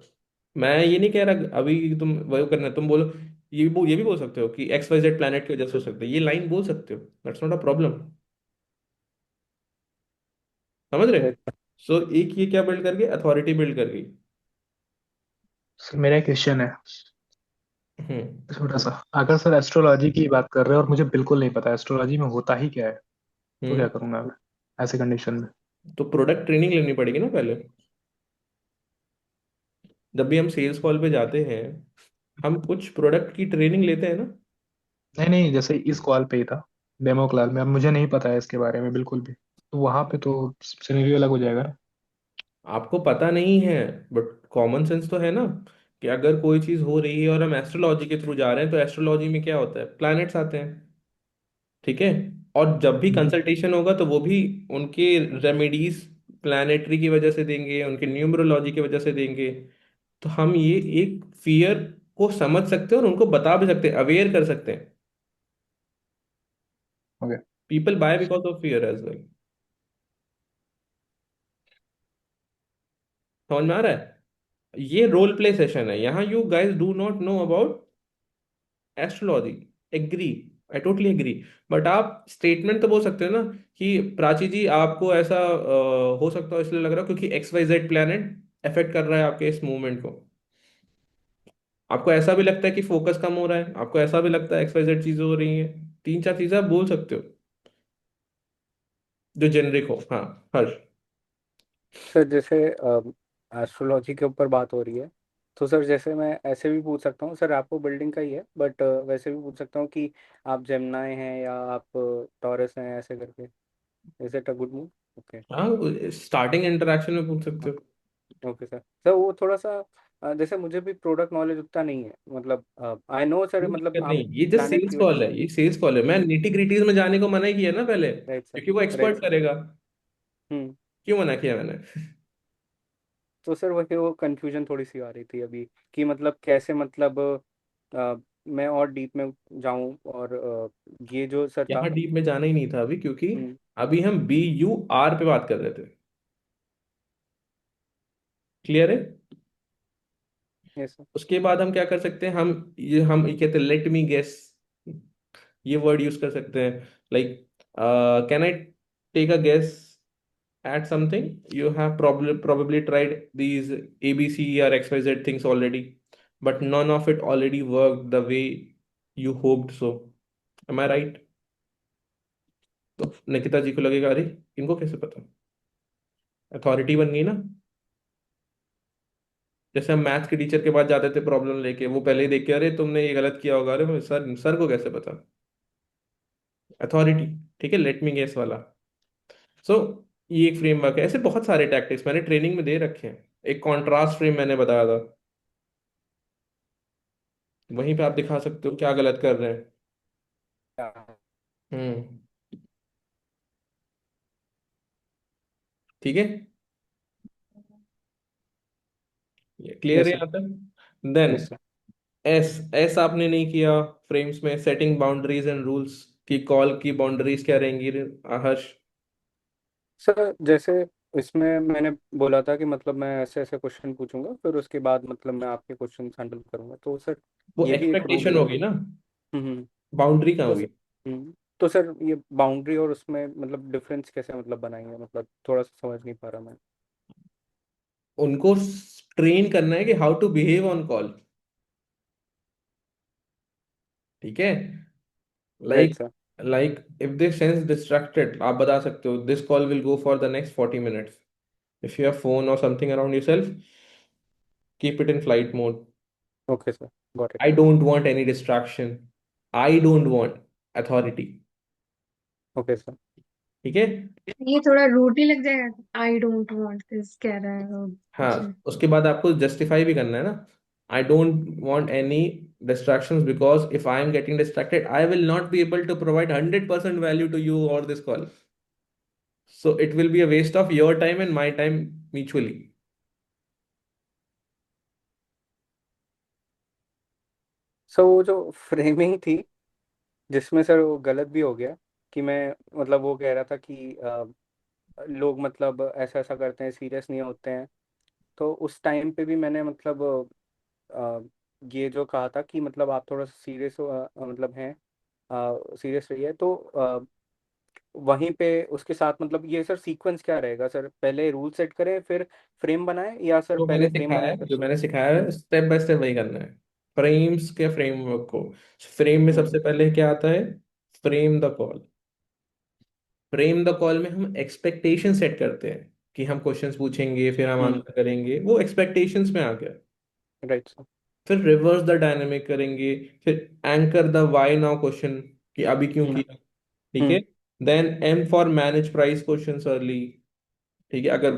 Speaker 1: मैं ये नहीं कह रहा अभी तुम वो करना है, तुम बोलो, ये भी बोल सकते हो कि एक्स वाई जेड प्लैनेट की वजह से हो सकता है, ये लाइन बोल सकते हो, दैट्स नॉट अ प्रॉब्लम। समझ रहे?
Speaker 3: राइट।
Speaker 1: सो एक ये क्या बिल्ड कर गई, अथॉरिटी बिल्ड कर गई।
Speaker 5: सर मेरा एक क्वेश्चन है,
Speaker 1: हम्म
Speaker 5: छोटा सा। अगर सर एस्ट्रोलॉजी की बात कर रहे हैं और मुझे बिल्कुल नहीं पता एस्ट्रोलॉजी में होता ही क्या है, तो क्या
Speaker 1: हम्म
Speaker 5: करूंगा मैं ऐसे कंडीशन में?
Speaker 1: तो प्रोडक्ट ट्रेनिंग लेनी पड़ेगी ना पहले। जब भी हम सेल्स कॉल पे जाते हैं, हम कुछ प्रोडक्ट की ट्रेनिंग लेते हैं ना।
Speaker 5: नहीं नहीं, जैसे इस कॉल पे ही था, डेमो क्लास में। अब मुझे नहीं पता है इसके बारे में बिल्कुल भी, तो वहां पे तो सिनेरियो अलग हो जाएगा ना।
Speaker 1: आपको पता नहीं है, बट कॉमन सेंस तो है ना, कि अगर कोई चीज हो रही है और हम एस्ट्रोलॉजी के थ्रू जा रहे हैं, तो एस्ट्रोलॉजी में क्या होता है, प्लैनेट्स आते हैं। ठीक है, और जब भी
Speaker 5: हम्म।
Speaker 1: कंसल्टेशन होगा तो वो भी उनके रेमेडीज प्लैनेटरी की वजह से देंगे, उनके न्यूमरोलॉजी की वजह से देंगे। तो हम ये एक फियर को समझ सकते हैं और उनको बता भी सकते हैं, अवेयर कर सकते हैं।
Speaker 5: Okay.
Speaker 1: People by because of fear as well. समझ में आ रहा है? ये रोल प्ले सेशन है, यहाँ you guys do not know about astrology. Agree, I totally agree. But आप स्टेटमेंट तो बोल सकते हो ना कि प्राची जी आपको ऐसा हो सकता है इसलिए लग रहा है क्योंकि X Y Z planet affect कर रहा है आपके इस मूवमेंट को। आपको ऐसा भी लगता है कि फोकस कम हो रहा है, आपको ऐसा भी लगता है एक्स वाई जेड चीजें हो रही हैं, 3 4 चीजें आप बोल सकते हो जो जेनरिक हो। हाँ हर्ष।
Speaker 3: सर जैसे एस्ट्रोलॉजी के ऊपर बात हो रही है, तो सर जैसे मैं ऐसे भी पूछ सकता हूँ सर, आपको बिल्डिंग का ही है बट वैसे भी पूछ सकता हूँ कि आप जेमिनाई हैं या आप टॉरस हैं, ऐसे करके। Is it a good move? Okay.
Speaker 1: हाँ, स्टार्टिंग इंटरेक्शन में पूछ सकते हो।
Speaker 3: Okay sir. सर वो थोड़ा सा जैसे मुझे भी प्रोडक्ट नॉलेज उतना नहीं है, मतलब आई नो सर,
Speaker 1: कोई
Speaker 3: मतलब
Speaker 1: दिक्कत
Speaker 3: आप
Speaker 1: नहीं, ये जस्ट
Speaker 3: प्लानट
Speaker 1: सेल्स
Speaker 3: की वजह
Speaker 1: कॉल है,
Speaker 3: से।
Speaker 1: ये सेल्स कॉल है। मैं निटी ग्रिटीज में जाने को मना ही किया ना पहले,
Speaker 3: राइट सर।
Speaker 1: क्योंकि वो
Speaker 3: राइट
Speaker 1: एक्सपर्ट
Speaker 3: सर।
Speaker 1: करेगा।
Speaker 3: हम्म।
Speaker 1: क्यों मना किया मैंने?
Speaker 3: तो सर वही वो कंफ्यूजन थोड़ी सी आ रही थी अभी, कि मतलब कैसे, मतलब मैं और डीप में जाऊं और ये जो सर था।
Speaker 1: यहाँ डीप में जाना ही नहीं था अभी, क्योंकि
Speaker 3: हम्म।
Speaker 1: अभी हम BUR पे बात कर रहे थे। क्लियर है?
Speaker 3: Yes sir.
Speaker 1: उसके बाद हम क्या कर सकते हैं, हम ये कहते हैं लेट मी गेस, ये वर्ड यूज कर सकते हैं। Like, can I take a guess at something? You have probably tried these ABC or XYZ things already, but none of it already worked the way you hoped so. Am I right? तो निकिता जी को लगेगा, अरे इनको कैसे पता? Authority बन गई ना। जैसे हम मैथ्स के टीचर के पास जाते थे प्रॉब्लम लेके, वो पहले ही देख के, अरे तुमने ये गलत किया होगा, अरे सर, सर को कैसे पता? अथॉरिटी। ठीक है, लेट मी गेस वाला। सो ये एक फ्रेमवर्क है। ऐसे बहुत सारे टैक्टिक्स मैंने ट्रेनिंग में दे रखे हैं। एक कॉन्ट्रास्ट फ्रेम मैंने बताया था, वहीं पे आप दिखा सकते हो क्या गलत कर रहे हैं। हम्म। ठीक है, ये क्लियर है
Speaker 3: यस सर।
Speaker 1: यहाँ तक? Then
Speaker 3: yes sir.
Speaker 1: S S आपने नहीं किया फ्रेम्स में, सेटिंग बाउंड्रीज एंड रूल्स की कॉल की बाउंड्रीज क्या रहेंगी हर्ष?
Speaker 3: सर जैसे इसमें मैंने बोला था कि मतलब मैं ऐसे ऐसे क्वेश्चन पूछूंगा, फिर उसके बाद मतलब मैं आपके क्वेश्चन हैंडल करूंगा, तो सर
Speaker 1: वो
Speaker 3: ये भी एक रूल
Speaker 1: एक्सपेक्टेशन
Speaker 3: है।
Speaker 1: होगी ना,
Speaker 3: हम्म।
Speaker 1: बाउंड्री कहाँ
Speaker 3: तो
Speaker 1: होगी?
Speaker 3: सर तो सर ये बाउंड्री और उसमें मतलब डिफरेंस कैसे मतलब बनाएंगे, मतलब थोड़ा सा समझ नहीं पा रहा मैं।
Speaker 1: उनको ट्रेन करना है कि how to behave on call. ठीक है,
Speaker 3: right
Speaker 1: like,
Speaker 3: sir.
Speaker 1: If they sense distracted, आप बता सकते हो this call will go for the next 40 minutes। If you have phone और something around yourself, keep it in flight mode.
Speaker 3: Okay sir, got it.
Speaker 1: I don't want any distraction. I don't want authority.
Speaker 3: Okay sir.
Speaker 1: ठीक है।
Speaker 2: ये थोड़ा rude नहीं लग जाएगा? I don't want this कह रहा है वो कुछ।
Speaker 1: हाँ, उसके बाद आपको जस्टिफाई भी करना है ना। I don't want any distractions because if I am getting distracted, I will not be able to provide 100% value to you or this call. So it will be a waste of your time and my time mutually.
Speaker 3: Sir वो जो framing थी जिसमें sir वो गलत भी हो गया, कि मैं मतलब वो कह रहा था कि लोग मतलब ऐसा ऐसा करते हैं, सीरियस नहीं होते हैं। तो उस टाइम पे भी मैंने मतलब अ, ये जो कहा था कि मतलब आप थोड़ा सा सीरियस मतलब हैं, सीरियस रहिए। तो वहीं पे उसके साथ मतलब ये सर सीक्वेंस क्या रहेगा सर, पहले रूल सेट करें फिर फ्रेम बनाएं, या सर पहले फ्रेम बनाए फिर?
Speaker 1: जो मैंने सिखाया है
Speaker 3: हम्म।
Speaker 1: स्टेप बाय स्टेप वही करना है। फ्रेम्स के फ्रेमवर्क को, फ्रेम में
Speaker 3: हम्म।
Speaker 1: सबसे पहले क्या आता है? Frame the call. Frame the call में हम एक्सपेक्टेशन सेट करते हैं कि हम क्वेश्चंस पूछेंगे फिर हम
Speaker 3: हम्म।
Speaker 1: आंसर करेंगे, वो एक्सपेक्टेशंस में आ गया।
Speaker 3: Right sir.
Speaker 1: फिर रिवर्स द डायनेमिक करेंगे। फिर anchor the why now question, कि अभी क्यों
Speaker 3: हम्म।
Speaker 1: किया। ठीक है।
Speaker 3: Hmm.
Speaker 1: Then aim for manage price questions early. ठीक है, अगर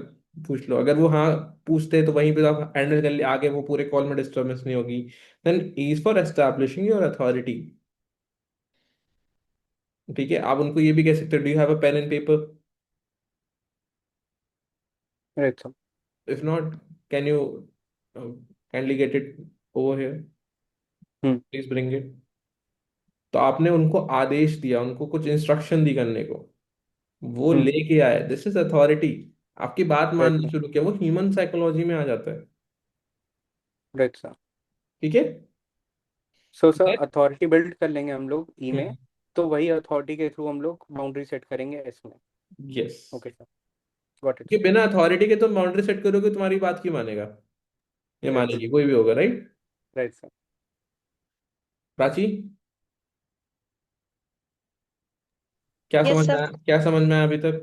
Speaker 1: पूछ लो, अगर वो हाँ पूछते हैं तो वहीं पे आप हैंडल कर लिए, आगे वो पूरे कॉल में डिस्टर्बेंस नहीं होगी। Then is for establishing your authority. ठीक है, आप उनको ये भी कह सकते हो, do you have a pen and paper?
Speaker 3: Right sir.
Speaker 1: If not, can you kindly get it over here?
Speaker 3: Hmm.
Speaker 1: Please bring it. तो आपने उनको आदेश दिया, उनको कुछ इंस्ट्रक्शन दी करने को, वो
Speaker 3: हम्म।
Speaker 1: लेके आए, दिस इज अथॉरिटी। आपकी बात
Speaker 3: राइट
Speaker 1: मानना
Speaker 3: सर।
Speaker 1: शुरू किया, वो ह्यूमन साइकोलॉजी में आ जाता है।
Speaker 3: Right sir.
Speaker 1: ठीक है।
Speaker 3: So sir
Speaker 1: Then-
Speaker 3: authority build कर लेंगे हम लोग ई में,
Speaker 1: हम्म।
Speaker 3: तो वही अथॉरिटी के थ्रू हम लोग बाउंड्री सेट करेंगे इसमें।
Speaker 1: Yes.
Speaker 3: Okay sir, got it
Speaker 1: कि
Speaker 3: सर।
Speaker 1: बिना अथॉरिटी के तुम बाउंड्री सेट करोगे, तुम्हारी बात क्यों मानेगा? ये
Speaker 3: राइट सर।
Speaker 1: मानेगी कोई भी होगा, राइट?
Speaker 3: Right sir.
Speaker 1: प्राची, क्या
Speaker 4: यस
Speaker 1: समझ में
Speaker 4: सर।
Speaker 1: आया, क्या समझ में आया अभी तक?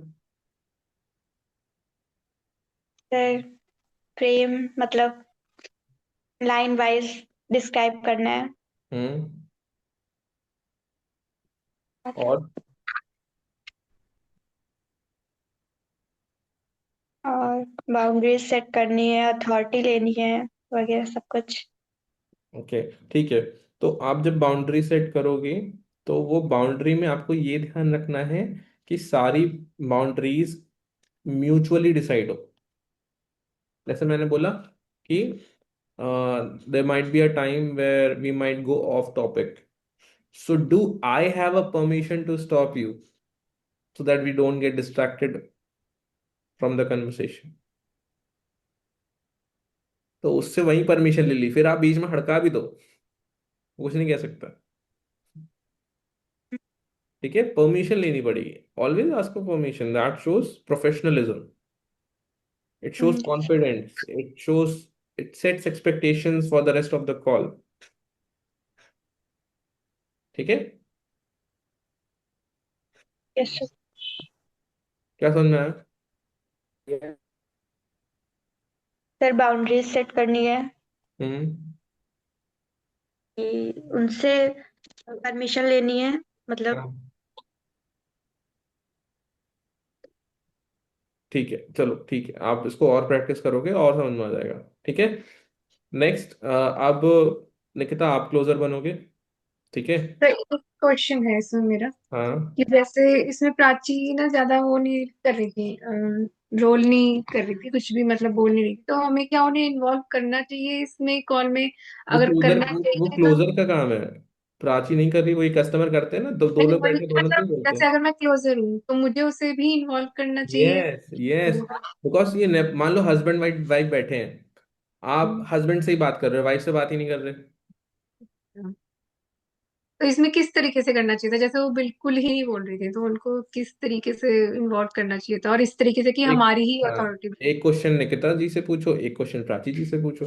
Speaker 4: सर फ्रेम मतलब लाइन वाइज डिस्क्राइब करना है।
Speaker 1: हम्म।
Speaker 4: Okay.
Speaker 1: और
Speaker 4: और बाउंड्रीज सेट करनी है, अथॉरिटी लेनी है, वगैरह सब कुछ।
Speaker 1: ओके, ठीक है। तो आप जब बाउंड्री सेट करोगे, तो वो बाउंड्री में आपको ये ध्यान रखना है कि सारी बाउंड्रीज म्यूचुअली डिसाइड हो। जैसे मैंने बोला कि there might be a time where we might go off topic, So do I have a permission to stop you so that we don't get distracted from the conversation? तो उससे वही permission ले ली, फिर आप बीच में हड़का भी दो, वो कुछ नहीं कह सकता। ठीक है, परमिशन लेनी पड़ेगी। Always ask for permission, that shows professionalism, it shows confidence, it shows, it sets expectations for the rest of the call. ठीक है,
Speaker 4: यस सर।
Speaker 1: क्या समझ में आया?
Speaker 3: ये
Speaker 4: सर बाउंड्रीज सेट करनी है
Speaker 1: हम्म।
Speaker 4: कि उनसे परमिशन लेनी है, मतलब
Speaker 1: हाँ, ठीक है, चलो ठीक है, आप इसको और प्रैक्टिस करोगे और समझ में आ जाएगा। ठीक है, नेक्स्ट, अब निकिता आप क्लोजर बनोगे। ठीक है।
Speaker 2: तो एक क्वेश्चन है इसमें मेरा,
Speaker 1: हाँ,
Speaker 2: कि जैसे इसमें प्राची ना ज्यादा वो नहीं कर रही थी, रोल नहीं कर रही थी, कुछ भी मतलब बोल नहीं रही थी, तो हमें क्या उन्हें इन्वॉल्व करना चाहिए इसमें कॉल में?
Speaker 1: वो
Speaker 2: अगर
Speaker 1: क्लोजर,
Speaker 2: करना
Speaker 1: वो
Speaker 2: चाहिए तो
Speaker 1: क्लोजर का काम है। प्राची नहीं कर रही, वही कस्टमर करते हैं ना, दो
Speaker 2: नहीं,
Speaker 1: लोग बैठ
Speaker 2: वही
Speaker 1: के दोनों
Speaker 2: मतलब
Speaker 1: क्यों बोलते
Speaker 2: जैसे
Speaker 1: हैं?
Speaker 2: अगर मैं क्लोजर हूँ तो मुझे उसे भी इन्वॉल्व करना चाहिए।
Speaker 1: यस यस, बिकॉज ये मान लो हस्बैंड वाइफ वाइफ बैठे हैं, आप
Speaker 2: हम्म,
Speaker 1: हस्बैंड से ही बात कर रहे हो, वाइफ से बात ही नहीं कर रहे।
Speaker 2: तो इसमें किस तरीके से करना चाहिए था? जैसे वो बिल्कुल ही नहीं बोल रही थी, तो उनको किस तरीके से इन्वॉल्व करना चाहिए था, और इस तरीके से कि
Speaker 1: एक,
Speaker 2: हमारी ही
Speaker 1: हाँ,
Speaker 2: अथॉरिटी।
Speaker 1: एक क्वेश्चन निकिता जी से पूछो, एक क्वेश्चन प्राची जी से पूछो,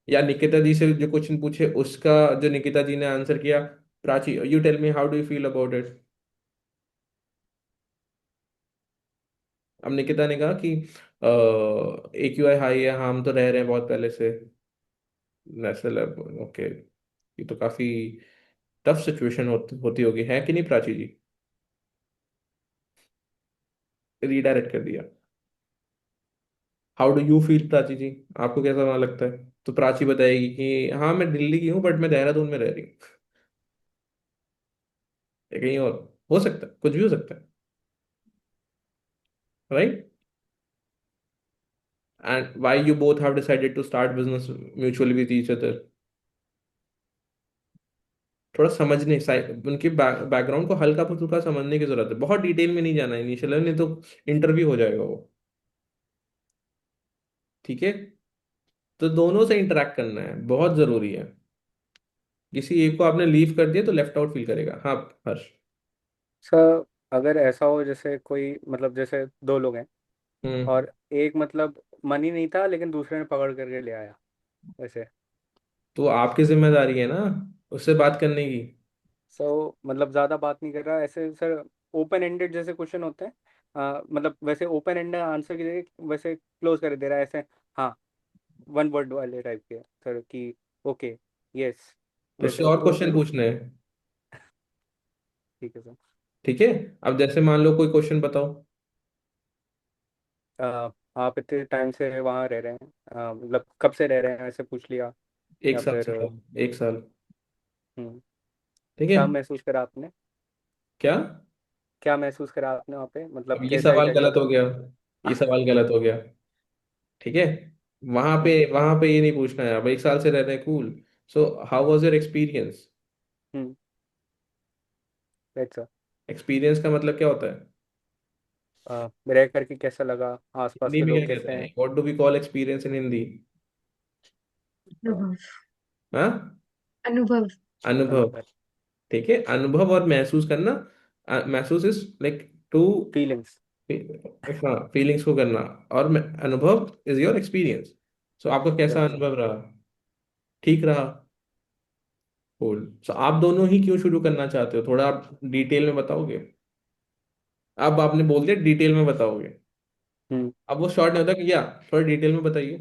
Speaker 1: या निकिता जी से जो क्वेश्चन पूछे उसका जो निकिता जी ने आंसर किया, Prachi you tell me how do you feel about it. अब निकिता ने कहा कि AQI हाई है, हाँ हम तो रह रहे हैं बहुत पहले से, नेशनल, ओके, ये तो काफी टफ सिचुएशन होती होगी, है कि नहीं प्राची जी? रीडायरेक्ट कर दिया। How do you feel Prachi ji, आपको कैसा वहां लगता है? तो प्राची बताएगी कि हाँ मैं दिल्ली की हूँ बट मैं देहरादून में रह रही हूँ, या कहीं और, हो सकता है, कुछ भी हो सकता है, right? And why you both have decided to start business mutually with each other? थोड़ा समझने, उनके बैकग्राउंड को हल्का फुल्का समझने की जरूरत है, बहुत डिटेल में नहीं जाना इनिशियल, नहीं तो इंटरव्यू हो जाएगा वो। ठीक है, तो दोनों से इंटरेक्ट करना है, बहुत जरूरी है। किसी एक को आपने लीव कर दिया तो लेफ्ट आउट फील करेगा। हाँ, हर्ष।
Speaker 3: सर अगर ऐसा हो जैसे कोई मतलब जैसे दो लोग हैं
Speaker 1: हम्म।
Speaker 3: और एक मतलब मन ही नहीं था लेकिन दूसरे ने पकड़ करके ले आया वैसे।
Speaker 1: तो आपकी जिम्मेदारी है ना उससे बात करने की।
Speaker 3: सो मतलब ज़्यादा बात नहीं कर रहा ऐसे सर, ओपन एंडेड जैसे क्वेश्चन होते हैं, मतलब वैसे ओपन एंडेड आंसर की जगह वैसे क्लोज कर दे रहा है ऐसे। हाँ, वन वर्ड वाले टाइप के सर कि ओके, यस, वैसे
Speaker 1: उससे और
Speaker 3: तो
Speaker 1: क्वेश्चन
Speaker 3: फिर
Speaker 1: पूछने हैं।
Speaker 3: ठीक है सर।
Speaker 1: ठीक है, अब जैसे मान लो कोई क्वेश्चन बताओ।
Speaker 3: आप इतने टाइम से वहाँ रह रहे हैं, मतलब कब से रह रहे हैं ऐसे पूछ लिया।
Speaker 1: एक
Speaker 3: या
Speaker 1: साल
Speaker 3: फिर
Speaker 1: से कहो, एक साल।
Speaker 3: हम्म,
Speaker 1: ठीक है।
Speaker 3: क्या महसूस करा आपने,
Speaker 1: क्या?
Speaker 3: क्या महसूस करा आपने वहाँ पे,
Speaker 1: अब
Speaker 3: मतलब
Speaker 1: ये
Speaker 3: कैसा
Speaker 1: सवाल
Speaker 3: इफेक्ट
Speaker 1: गलत हो
Speaker 3: था।
Speaker 1: गया, ये सवाल गलत हो गया। ठीक है,
Speaker 3: हम्म
Speaker 1: वहां पे ये नहीं पूछना है, अब एक साल से रह रहे हैं, cool. So how was your experience?
Speaker 3: Hmm, right sir.
Speaker 1: Experience का मतलब क्या होता है?
Speaker 3: रह करके कैसा लगा, आसपास
Speaker 1: हिंदी
Speaker 3: के
Speaker 1: में क्या
Speaker 3: लोग
Speaker 1: कहते
Speaker 3: कैसे
Speaker 1: हैं,
Speaker 3: हैं।
Speaker 1: What do we call experience in Hindi?
Speaker 2: अनुभव।
Speaker 1: हाँ,
Speaker 2: अनुभव।
Speaker 1: अनुभव।
Speaker 3: अनुभव,
Speaker 1: ठीक है, अनुभव और महसूस करना, महसूस इज लाइक टू,
Speaker 3: फीलिंग्स।
Speaker 1: हाँ, फीलिंग्स को करना, और अनुभव इज योर एक्सपीरियंस। सो आपका कैसा
Speaker 3: राइट सर।
Speaker 1: अनुभव रहा? ठीक रहा? कूल। सो आप दोनों ही क्यों शुरू करना चाहते हो, थोड़ा आप डिटेल में बताओगे? अब आपने बोल दिया डिटेल में बताओगे,
Speaker 3: हम्म,
Speaker 1: अब वो शॉर्ट नहीं होता कि या थोड़ा डिटेल में बताइए,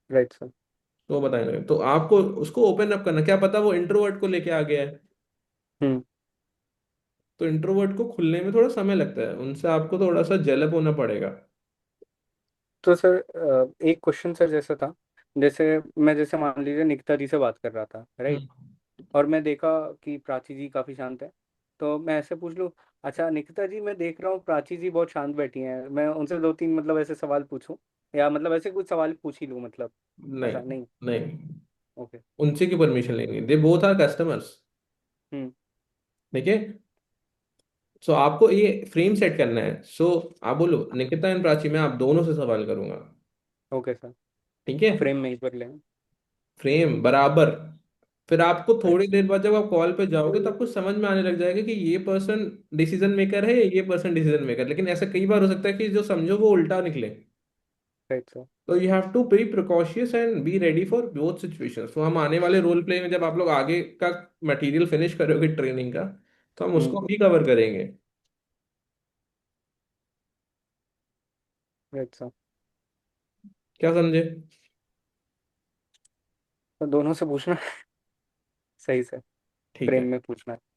Speaker 3: राइट सर।
Speaker 1: तो वो बताएंगे, तो आपको उसको ओपन अप करना, क्या पता वो इंट्रोवर्ट को लेके आ गया है,
Speaker 3: हम्म,
Speaker 1: तो इंट्रोवर्ट को खुलने में थोड़ा समय लगता है, उनसे आपको थोड़ा सा जेलप होना पड़ेगा।
Speaker 3: तो सर एक क्वेश्चन सर जैसा था, जैसे मैं जैसे मान लीजिए निकिता जी से बात कर रहा था राइट,
Speaker 1: हम्म।
Speaker 3: और मैं देखा कि प्राची जी काफ़ी शांत है, तो मैं ऐसे पूछ लूँ, अच्छा निकिता जी मैं देख रहा हूँ प्राची जी बहुत शांत बैठी हैं, मैं उनसे दो तीन मतलब ऐसे सवाल पूछूं, या मतलब ऐसे कुछ सवाल पूछ ही लूँ मतलब,
Speaker 1: नहीं,
Speaker 3: ऐसा नहीं।
Speaker 1: नहीं,
Speaker 3: ओके।
Speaker 1: उनसे की परमिशन लेंगे, दे बोथ आर कस्टमर्स।
Speaker 3: हम्म।
Speaker 1: ठीक है। सो आपको ये फ्रेम सेट करना है। सो आप बोलो निकिता एंड प्राची, मैं आप दोनों से सवाल करूंगा।
Speaker 3: Okay sir.
Speaker 1: ठीक है।
Speaker 3: फ्रेम में ही कर लेंगे।
Speaker 1: फ्रेम बराबर। फिर आपको
Speaker 3: राइट।
Speaker 1: थोड़ी देर बाद जब आप कॉल पे जाओगे तो आपको समझ में आने लग जाएगा कि ये पर्सन डिसीजन मेकर है, ये पर्सन डिसीजन मेकर। लेकिन ऐसा कई बार हो सकता है कि जो समझो वो उल्टा निकले।
Speaker 3: Right sir.
Speaker 1: तो you have to be precautious and be ready for both situations. तो हम आने वाले रोल प्ले में जब आप लोग आगे का मटेरियल फिनिश करोगे ट्रेनिंग का, तो हम उसको भी कवर करेंगे।
Speaker 3: Right sir.
Speaker 1: क्या समझे?
Speaker 3: तो दोनों से पूछना। सही से
Speaker 1: ठीक
Speaker 3: फ्रेम
Speaker 1: है।
Speaker 3: में पूछना है।